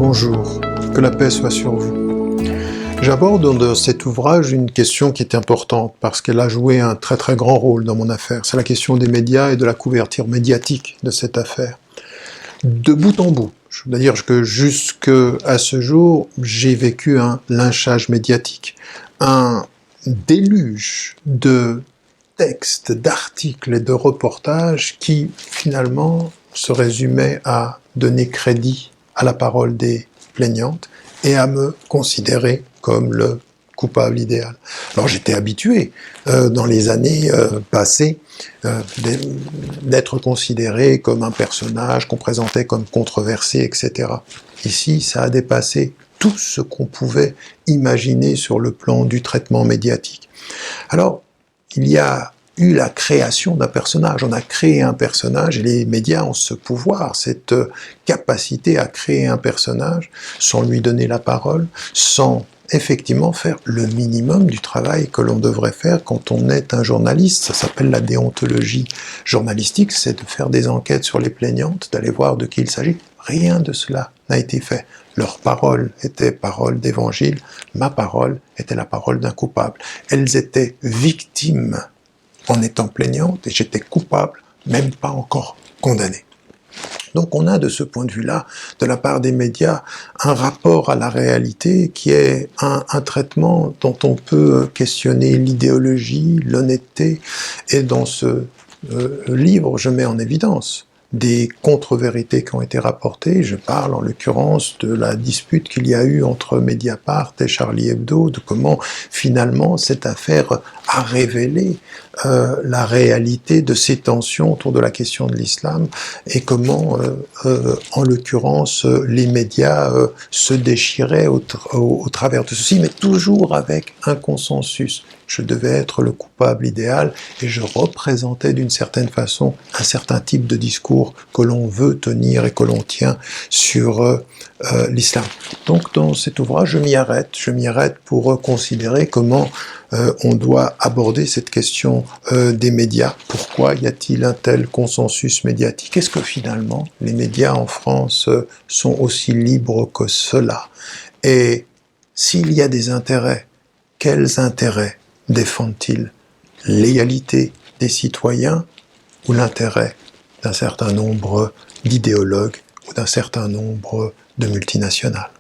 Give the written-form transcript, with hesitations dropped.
Bonjour, que la paix soit sur vous. J'aborde dans cet ouvrage une question qui est importante parce qu'elle a joué un très très grand rôle dans mon affaire. C'est la question des médias et de la couverture médiatique de cette affaire. De bout en bout, je veux dire que jusqu'à ce jour, j'ai vécu un lynchage médiatique, un déluge de textes, d'articles et de reportages qui finalement se résumaient à donner crédit à la parole des plaignantes et à me considérer comme le coupable idéal. Alors j'étais habitué dans les années passées d'être considéré comme un personnage qu'on présentait comme controversé, etc. Ici, ça a dépassé tout ce qu'on pouvait imaginer sur le plan du traitement médiatique. Alors, il y a eu la création d'un personnage. On a créé un personnage et les médias ont ce pouvoir, cette capacité à créer un personnage sans lui donner la parole, sans effectivement faire le minimum du travail que l'on devrait faire quand on est un journaliste. Ça s'appelle la déontologie journalistique, c'est de faire des enquêtes sur les plaignantes, d'aller voir de qui il s'agit. Rien de cela n'a été fait. Leur parole était parole d'évangile, ma parole était la parole d'un coupable. Elles étaient victimes en étant plaignantes et j'étais coupable, même pas encore condamné. Donc on a de ce point de vue-là, de la part des médias, un rapport à la réalité qui est un traitement dont on peut questionner l'idéologie, l'honnêteté, et dans ce livre, je mets en évidence des contre-vérités qui ont été rapportées. Je parle en l'occurrence de la dispute qu'il y a eu entre Mediapart et Charlie Hebdo, de comment finalement cette affaire a révélé la réalité de ces tensions autour de la question de l'islam et comment, en l'occurrence, les médias se déchiraient au travers de ceci, mais toujours avec un consensus. Je devais être le coupable idéal et je représentais d'une certaine façon un certain type de discours que l'on veut tenir et que l'on tient sur l'islam. Donc dans cet ouvrage, je m'y arrête pour considérer comment on doit aborder cette question des médias. Pourquoi y a-t-il un tel consensus médiatique? Est-ce que finalement les médias en France sont aussi libres que cela? Et s'il y a des intérêts, quels intérêts défendent-ils? L'égalité des citoyens ou l'intérêt d'un certain nombre d'idéologues ou d'un certain nombre de multinationales?